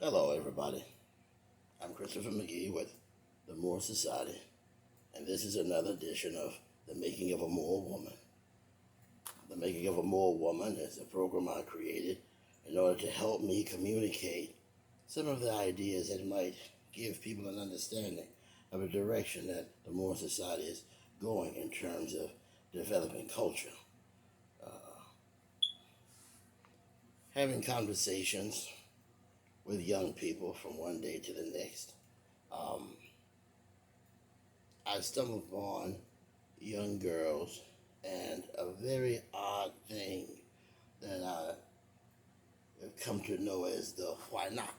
Hello, everybody. I'm Christopher McGee with the Moor Society, and this is another edition of The Making of a Moor Woman. The Making of a Moor Woman is a program I created in order to help me communicate some of the ideas that might give people an understanding of the direction that the Moor Society is going in terms of developing culture. Having conversations with young people from one day to the next. I stumbled upon young girls and a very odd thing that I have come to know as the why not.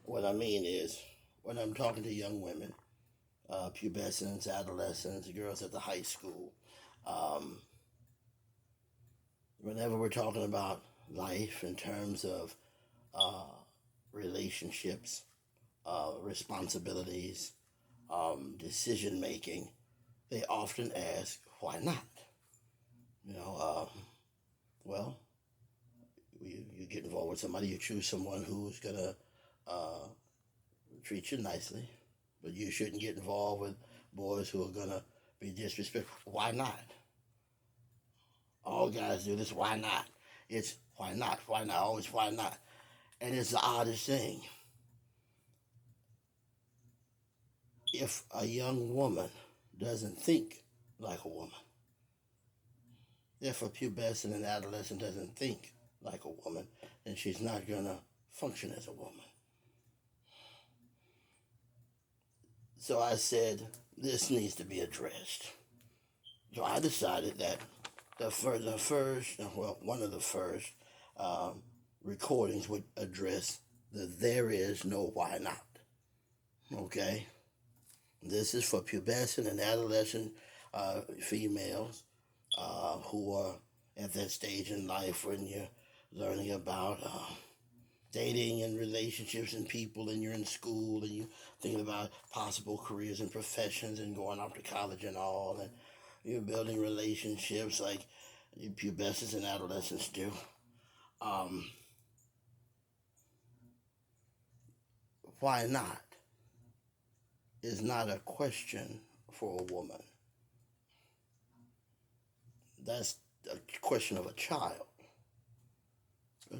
What I mean is, when I'm talking to young women, pubescents, adolescents, girls at the high school, um, whenever we're talking about life in terms of uh, relationships, responsibilities, decision making, they often ask, why not? You know, well, you get involved with somebody, you choose someone who's going to uh, treat you nicely, but you shouldn't get involved with boys who are going to be disrespectful. Why not? All guys do this. Why not? It's why not? Why not? Always why not? And it's the oddest thing. If a young woman doesn't think like a woman, if a pubescent and adolescent doesn't think like a woman, then she's not going to function as a woman. So I said, this needs to be addressed. So I decided that one of the first recordings would address the there is no why not. Okay? This is for pubescent and adolescent females who are at that stage in life when you're learning about dating and relationships and people, and you're in school and you're thinking about possible careers and professions and going off to college and all, and you're building relationships like pubescents and adolescents do. Why not is not a question for a woman. That's a question of a child.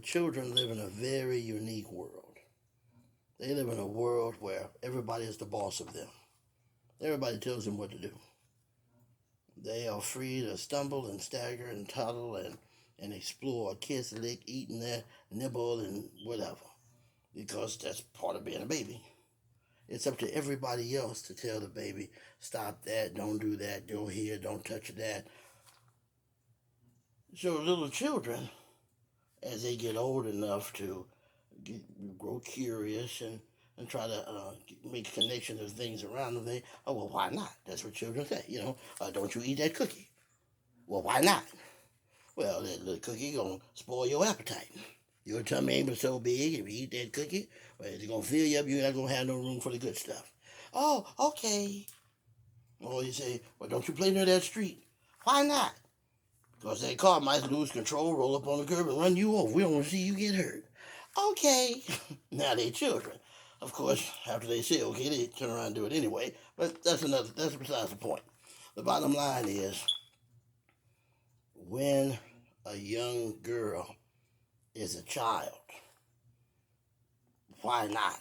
Children live in a very unique world. They live in a world where everybody is the boss of them. Everybody tells them what to do. They are free to stumble and stagger and toddle and explore, kiss, lick, eat in there, nibble, and whatever. Because that's part of being a baby. It's up to everybody else to tell the baby, stop that, don't do that, go here, don't touch that. So little children, as they get old enough to grow curious and try to make connections with things around them, they, oh, well, why not? That's what children say, don't you eat that cookie? Well, why not? Well, the cookie gonna spoil your appetite. Your tummy ain't but so big. If you eat that cookie, well, it's gonna fill you up. You're not gonna have no room for the good stuff. Oh, okay. Or you say, well, don't you play near that street? Why not? Because that car might lose control, roll up on the curb, and run you over. We don't want to see you get hurt. Okay. Now they children. Of course, after they say okay, they turn around and do it anyway. But that's besides the point. The bottom line is, when a young girl is a child, why not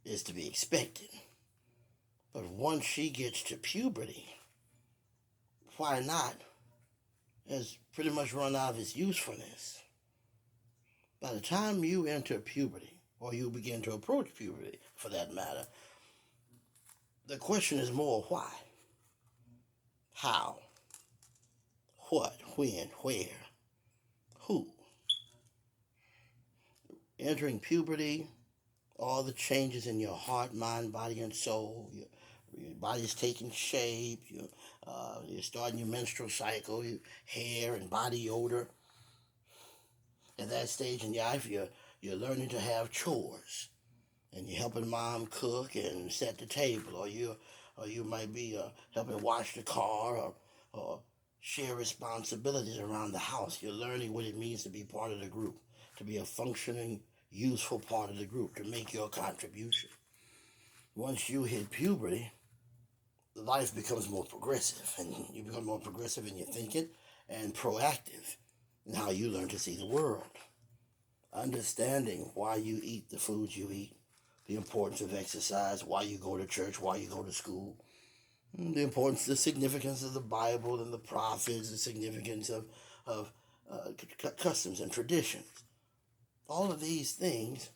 is to be expected. But once she gets to puberty, why not has pretty much run out of its usefulness. By the time you enter puberty, or you begin to approach puberty for that matter, the question is more why, how, what, when, where, who. Entering puberty, all the changes in your heart, mind, body, and soul, your body's taking shape, you're starting your menstrual cycle, your hair and body odor. At that stage in your life, you're learning to have chores, and you're helping mom cook and set the table, or you might be helping wash the car, or share responsibilities around the house. You're learning what it means to be part of the group. to be a functioning, useful part of the group, to make your contribution. Once you hit puberty, life becomes more progressive, and you become more progressive in your thinking and proactive in how you learn to see the world. Understanding why you eat the foods you eat, the importance of exercise, why you go to church, why you go to school, the importance, the significance of the Bible and the prophets, the significance of customs and traditions. All of these things,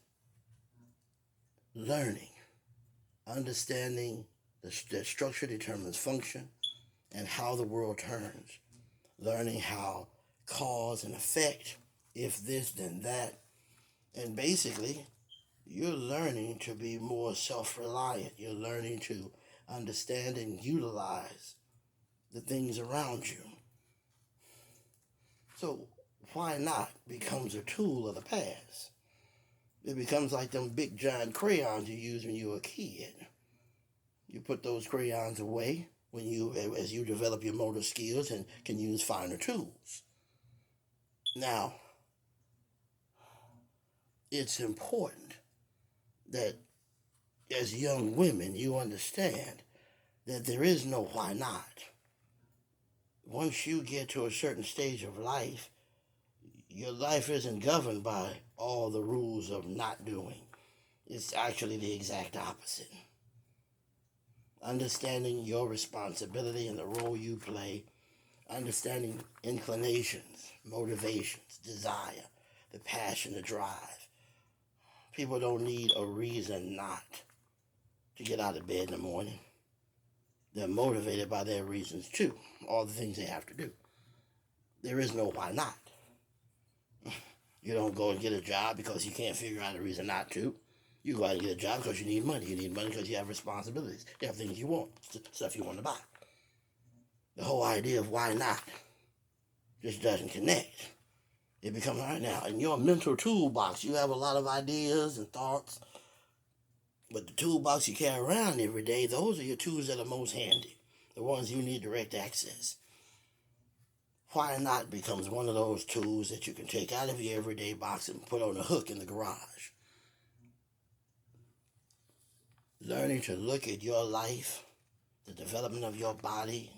learning, understanding that structure determines function and how the world turns, learning how cause and effect, if this, then that, and basically, you're learning to be more self-reliant. You're learning to understand and utilize the things around you. So why not becomes a tool of the past. It becomes like them big giant crayons you used when you were a kid. You put those crayons away as you develop your motor skills and can use finer tools. Now, it's important that as young women you understand that there is no why not. Once you get to a certain stage of life, your life isn't governed by all the rules of not doing. It's actually the exact opposite. Understanding your responsibility and the role you play, understanding inclinations, motivations, desire, the passion, the drive. People don't need a reason not to get out of bed in the morning. They're motivated by their reasons too, all the things they have to do. There is no why not. You don't go and get a job because you can't figure out a reason not to. You go out and get a job because you need money. You need money because you have responsibilities. You have things you want, stuff you want to buy. The whole idea of why not just doesn't connect. It becomes, all right, now, in your mental toolbox, you have a lot of ideas and thoughts, but the toolbox you carry around every day, those are your tools that are most handy, the ones you need direct access. Why not becomes one of those tools that you can take out of your everyday box and put on a hook in the garage. Learning to look at your life, the development of your body,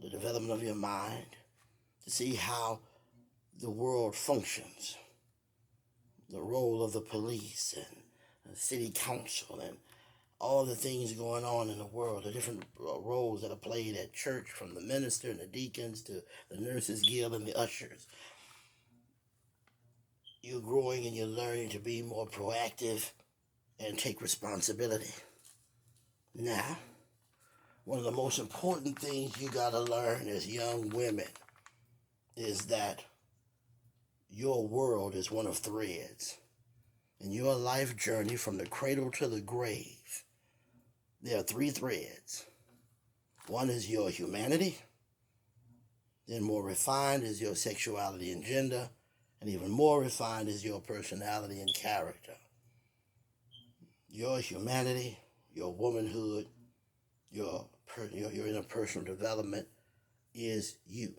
the development of your mind, to see how the world functions, the role of the police and the city council and all the things going on in the world, the different roles that are played at church, from the minister and the deacons to the nurses guild and the ushers. You're growing and you're learning to be more proactive and take responsibility. Now, one of the most important things you got to learn as young women is that your world is one of threads. In your life journey from the cradle to the grave, there are 3 threads. One is your humanity, then more refined is your sexuality and gender, and even more refined is your personality and character. Your humanity, your womanhood, your interpersonal development is you.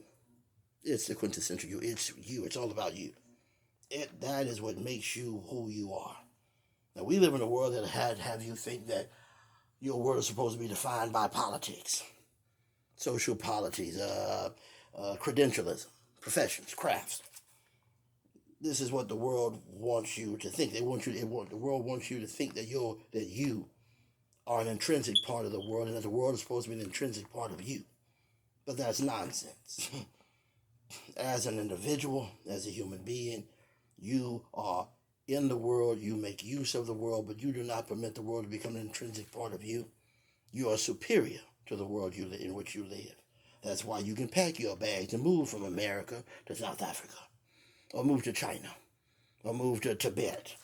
It's the quintessential you. It's you. It's all about you. That is what makes you who you are. Now, we live in a world that have you think that your world is supposed to be defined by politics, social polities, credentialism, professions, crafts. This is what the world wants you to think. The world wants you to think that you are an intrinsic part of the world, and that the world is supposed to be an intrinsic part of you. But that's nonsense. As an individual, as a human being, you are in the world, you make use of the world, but you do not permit the world to become an intrinsic part of you. You are superior to the world in which you live. That's why you can pack your bags and move from America to South Africa, or move to China, or move to Tibet.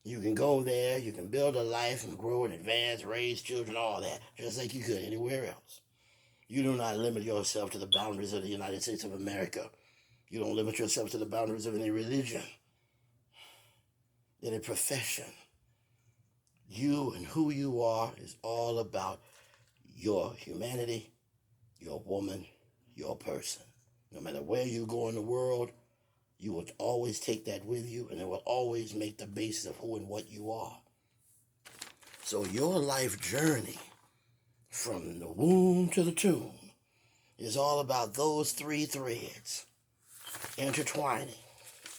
You can go there, you can build a life and grow and advance, raise children, all that, just like you could anywhere else. You do not limit yourself to the boundaries of the United States of America. You don't limit yourself to the boundaries of any religion, any profession. You and who you are is all about your humanity, your woman, your person. No matter where you go in the world, You will always take that with you, and it will always make the basis of who and what you are. So your life journey from the womb to the tomb is all about those three threads intertwining,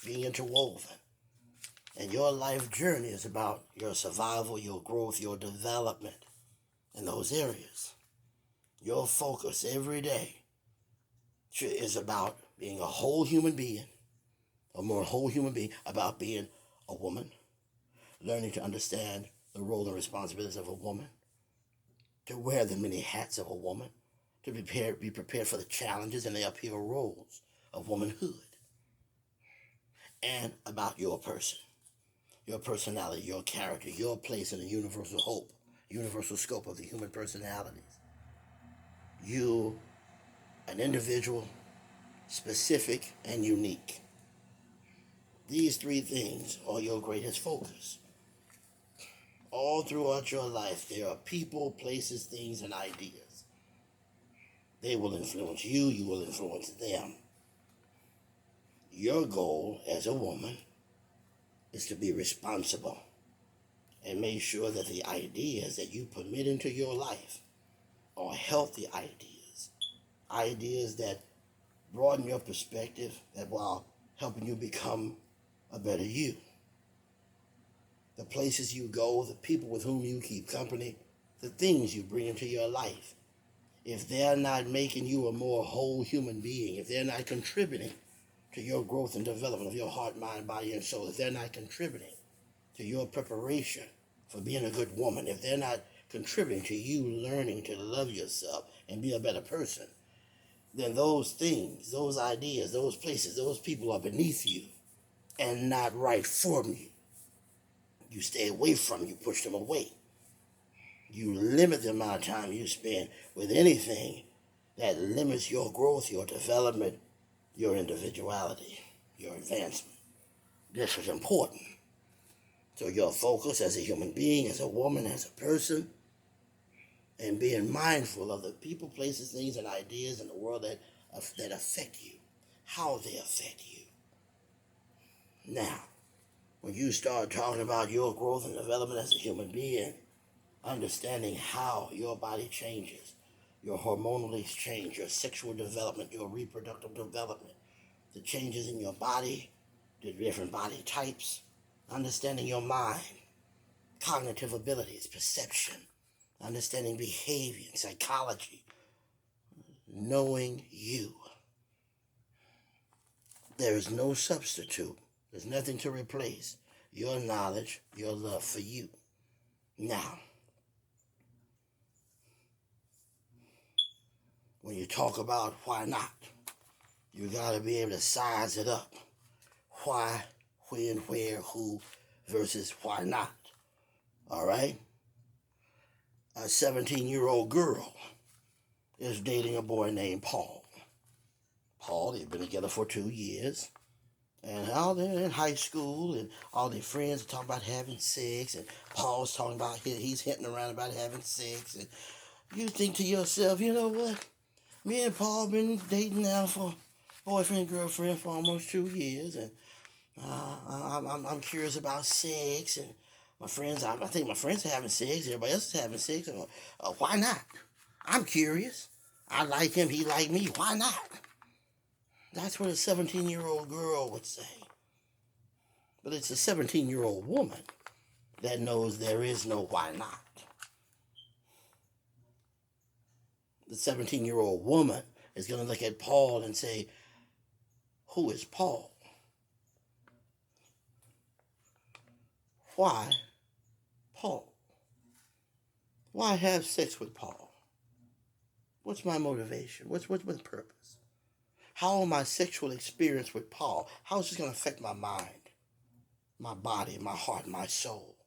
being interwoven. And your life journey is about your survival, your growth, your development in those areas. Your focus every day is about being a whole human being, a more whole human being, about being a woman, learning to understand the role and responsibilities of a woman, to wear the many hats of a woman, to be prepared for the challenges and the uphill roads of womanhood, and about your person, your personality, your character, your place in the universal hope, universal scope of the human personalities. You, an individual, specific and unique. These three things are your greatest focus. All throughout your life, there are people, places, things, and ideas. They will influence you, you will influence them. Your goal as a woman is to be responsible and make sure that the ideas that you permit into your life are healthy ideas, ideas that broaden your perspective, that while helping you become a better you. The places you go, the people with whom you keep company, the things you bring into your life, if they're not making you a more whole human being, if they're not contributing to your growth and development of your heart, mind, body, and soul, if they're not contributing to your preparation for being a good woman, if they're not contributing to you learning to love yourself and be a better person, then those things, those ideas, those places, those people are beneath you and not right for you. You stay away from them, you push them away. You limit the amount of time you spend with anything that limits your growth, your development, your individuality, your advancement. This is important. So your focus as a human being, as a woman, as a person, and being mindful of the people, places, things, and ideas in the world that affect you, how they affect you. Now, when you start talking about your growth and development as a human being, understanding how your body changes, your hormonal change, your sexual development, your reproductive development, the changes in your body, the different body types, understanding your mind, cognitive abilities, perception, understanding behavior and psychology, knowing you. There is no substitute. There's nothing to replace your knowledge, your love for you. Now, when you talk about why not, you got to be able to size it up. Why, when, where, who, versus why not. All right? A 17-year-old girl is dating a boy named Paul. Paul, they've been together for 2 years. And all they're in high school, and all their friends are talking about having sex, and Paul's talking about, he's hinting around about having sex. And you think to yourself, you know what? Me and Paul been dating now for boyfriend, girlfriend for almost 2 years, and I'm curious about sex, and my friends, I think my friends are having sex, everybody else is having sex. Why not? I'm curious. I like him, he like me. Why not? That's what a 17-year-old girl would say. But it's a 17-year-old woman that knows there is no why not. The 17-year-old woman is going to look at Paul and say, who is Paul? Why Paul? Why have sex with Paul? What's my motivation? What's the purpose? How my sexual experience with Paul, how is this going to affect my mind, my body, my heart, my soul?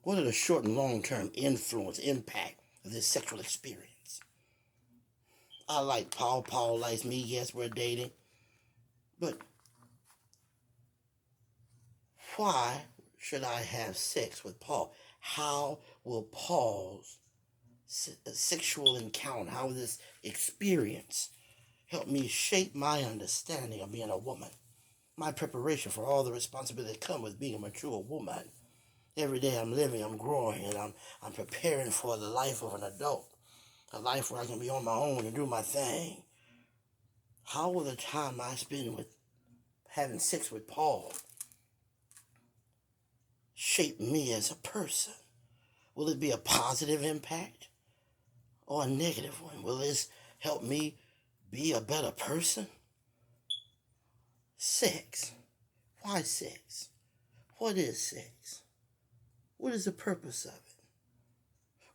What are the short and long-term influence, impact of this sexual experience? I like Paul. Paul likes me. Yes, we're dating. But why should I have sex with Paul? How will Paul's sexual encounter, how will this experience help me shape my understanding of being a woman, my preparation for all the responsibility that comes with being a mature woman. Every day I'm living, I'm growing, and I'm preparing for the life of an adult, a life where I can be on my own and do my thing. How will the time I spend with having sex with Paul shape me as a person? Will it be a positive impact or a negative one? Will this help me be a better person? Sex. Why sex? What is sex? What is the purpose of it?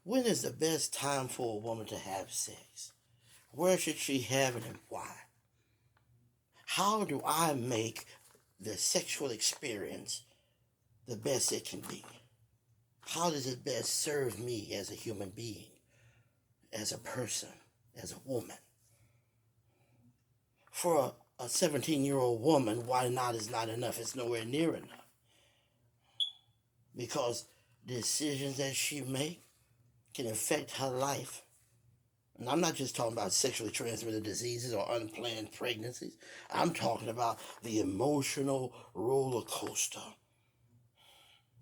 When is the best time for a woman to have sex? Where should she have it and why? How do I make the sexual experience the best it can be? How does it best serve me as a human being, as a person, as a woman? For a 17-year-old woman, why not is not enough. It's nowhere near enough. Because decisions that she makes can affect her life. And I'm not just talking about sexually transmitted diseases or unplanned pregnancies. I'm talking about the emotional roller coaster.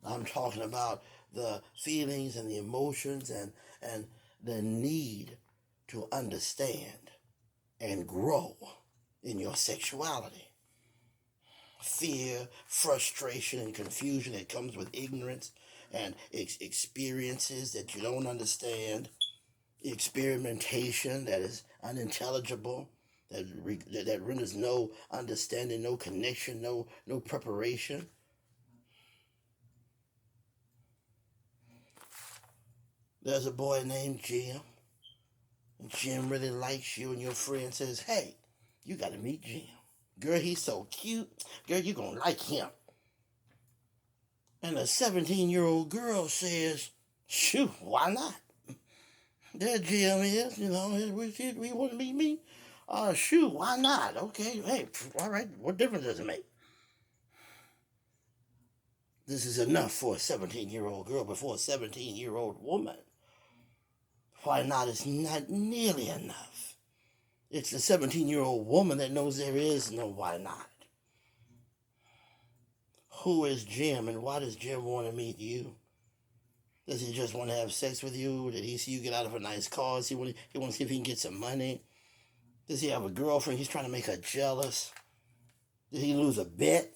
I'm talking about the feelings and the emotions and the need to understand and grow in your sexuality. Fear, frustration, and confusion that comes with ignorance and experiences that you don't understand, experimentation that is unintelligible, that renders no understanding, no connection, no preparation. There's a boy named Jim, and Jim really likes you, and your friend says, hey, you got to meet Jim. Girl, he's so cute. Girl, you're going to like him. And a 17-year-old girl says, shoot, why not? There Jim is, we want to meet me. Shoot, why not? Okay, hey, all right, what difference does it make? This is enough for a 17-year-old girl, but for a 17-year-old woman, why not is not nearly enough. It's the 17-year-old woman that knows there is no why not. Who is Jim, and why does Jim want to meet you? Does he just want to have sex with you? Did he see you get out of a nice car? He want to see if he can get some money? Does he have a girlfriend? He's trying to make her jealous. Did he lose a bet?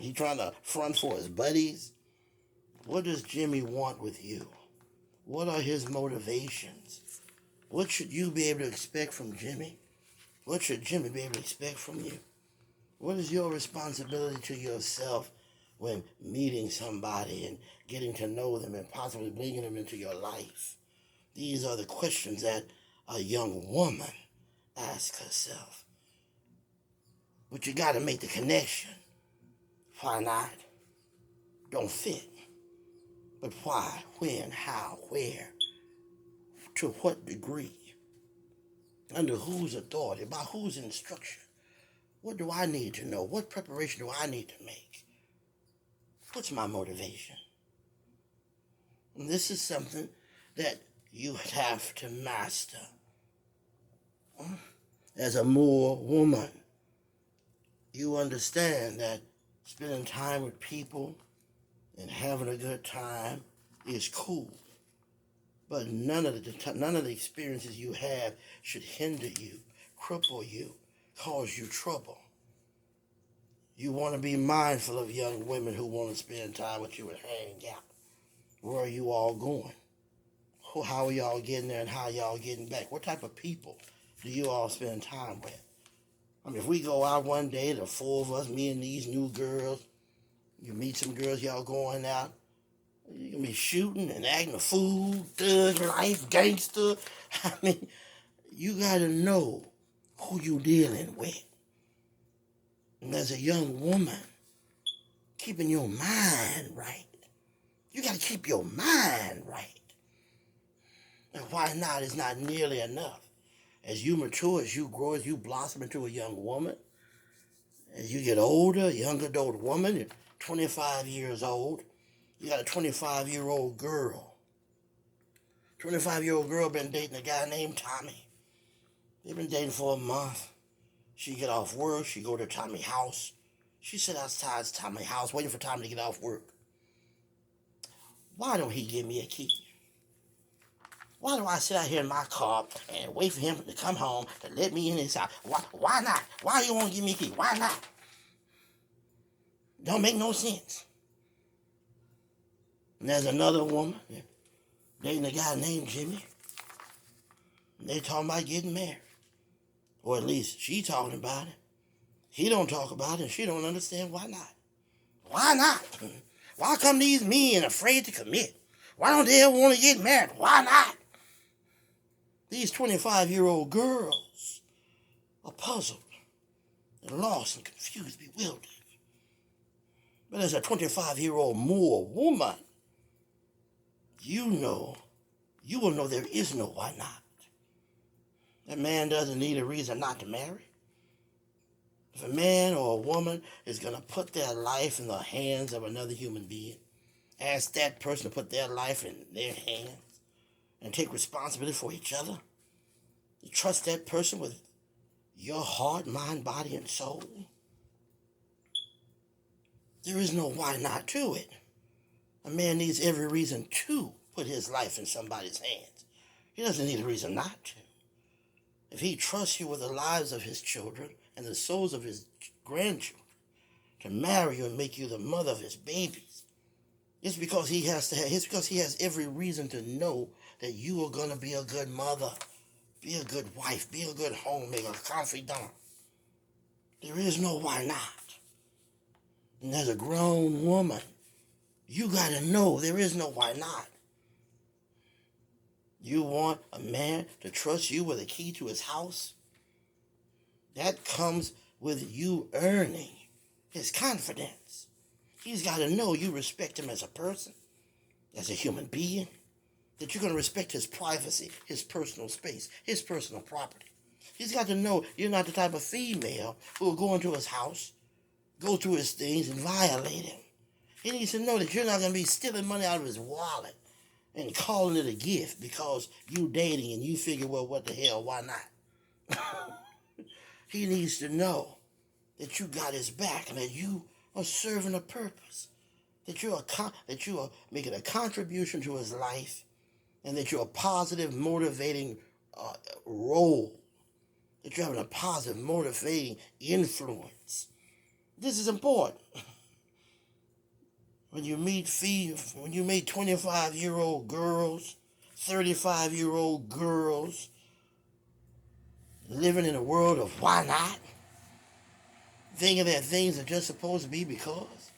He trying to front for his buddies? What does Jimmy want with you? What are his motivations? What should you be able to expect from Jimmy? What should Jimmy be able to expect from you? What is your responsibility to yourself when meeting somebody and getting to know them and possibly bringing them into your life? These are the questions that a young woman asks herself. But you got to make the connection. Why not? Don't fit. But why, when, how, where, to what degree, under whose authority, by whose instruction? What do I need to know? What preparation do I need to make? What's my motivation? And this is something that you have to master. As a Moor woman, you understand that spending time with people and having a good time is cool. But none of the experiences you have should hinder you, cripple you, cause you trouble. You want to be mindful of young women who want to spend time with you and hang out. Where are you all going? How are y'all getting there and how are y'all getting back? What type of people do you all spend time with? I mean, if we go out one day, the four of us, me and these new girls, you meet some girls, y'all going out, you're going to be shooting and acting a fool, thug life, gangster. I mean, you got to know who you dealing with. And as a young woman, keeping your mind right. You got to keep your mind right. And why not is not nearly enough. As you mature, as you grow, as you blossom into a young woman, as you get older, a young adult woman, you're 25 years old, you got a 25-year-old girl. 25-year-old girl been dating a guy named Tommy. They've been dating for a month. She get off work, she go to Tommy's house. She sit outside Tommy's house waiting for Tommy to get off work. Why don't he give me a key? Why do I sit out here in my car and wait for him to come home to let me in his house? Why not? Why you won't give me a key? Why not? Don't make no sense. And there's another woman dating a guy named Jimmy. And they talking about getting married. Or at least she talking about it. He don't talk about it and she don't understand why not. Why not? Why come these men afraid to commit? Why don't they ever want to get married? Why not? These 25-year-old girls are puzzled and lost and confused, bewildered. But as a 25-year-old Moor woman, you will know there is no why not. That man doesn't need a reason not to marry. If a man or a woman is going to put their life in the hands of another human being, ask that person to put their life in their hands and take responsibility for each other. You trust that person with your heart, mind, body, and soul. There is no why not to it. A man needs every reason to put his life in somebody's hands. He doesn't need a reason not to. If he trusts you with the lives of his children and the souls of his grandchildren to marry you and make you the mother of his babies, it's because he has every reason to know that you are going to be a good mother, be a good wife, be a good homemaker, confidant. There is no why not. And as a grown woman, you got to know there is no why not. You want a man to trust you with a key to his house? That comes with you earning his confidence. He's got to know you respect him as a person, as a human being, that you're going to respect his privacy, his personal space, his personal property. He's got to know you're not the type of female who will go into his house, go through his things, and violate him. He needs to know that you're not going to be stealing money out of his wallet and calling it a gift because you dating and you figure, well, what the hell, why not? He needs to know that you got his back and that you are serving a purpose, that you are making a contribution to his life, and that you're a positive, motivating role, that you're having a positive, motivating influence. This is important. When you meet 25-year-old girls, 35-year-old girls, living in a world of why not, thinking that things are just supposed to be because,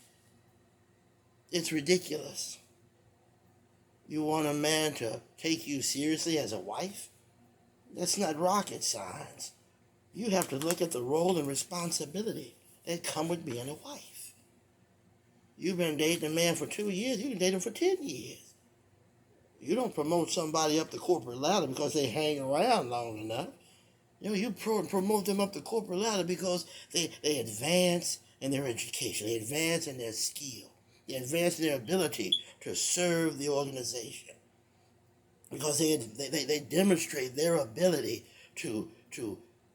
it's ridiculous. You want a man to take you seriously as a wife? That's not rocket science. You have to look at the role and responsibility that come with being a wife. You've been dating a man for 2 years, you can date him for 10 years. You don't promote somebody up the corporate ladder because they hang around long enough. You promote them up the corporate ladder because they advance in their education, they advance in their skill, they advance in their ability to serve the organization. Because they demonstrate their ability to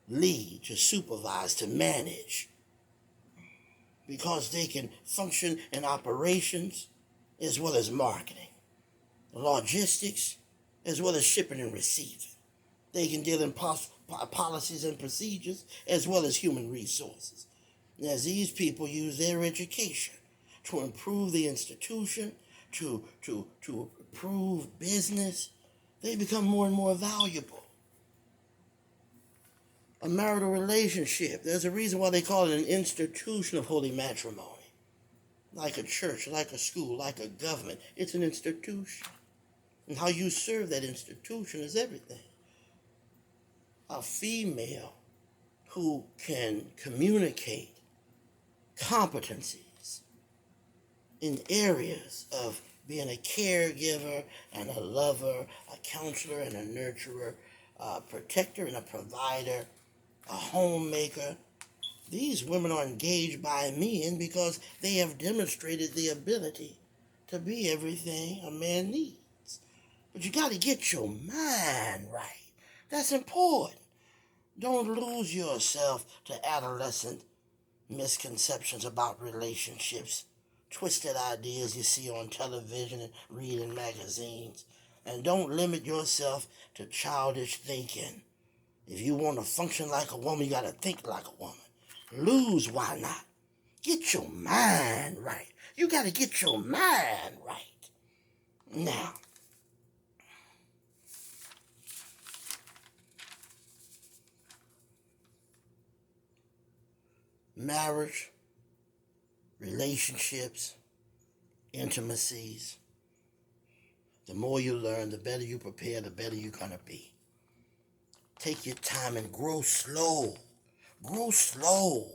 lead, to supervise, to manage. Because they can function in operations as well as marketing, logistics as well as shipping and receiving. They can deal in policies and procedures as well as human resources. And as these people use their education to improve the institution, to improve business, they become more and more valuable. A marital relationship, there's a reason why they call it an institution of holy matrimony. Like a church, like a school, like a government. It's an institution. And how you serve that institution is everything. A female who can communicate competencies in areas of being a caregiver and a lover, a counselor and a nurturer, a protector and a provider, a homemaker. These women are engaged by men because they have demonstrated the ability to be everything a man needs. But you got to get your mind right. That's important. Don't lose yourself to adolescent misconceptions about relationships, twisted ideas you see on television and read in magazines. And don't limit yourself to childish thinking. If you want to function like a woman, you got to think like a woman. Lose, why not? Get your mind right. You got to get your mind right. Now, marriage, relationships, intimacies, the more you learn, the better you prepare, the better you're going to be. Take your time and grow slow. Grow slow.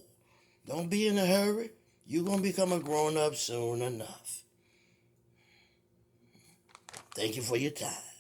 Don't be in a hurry. You're going to become a grown-up soon enough. Thank you for your time.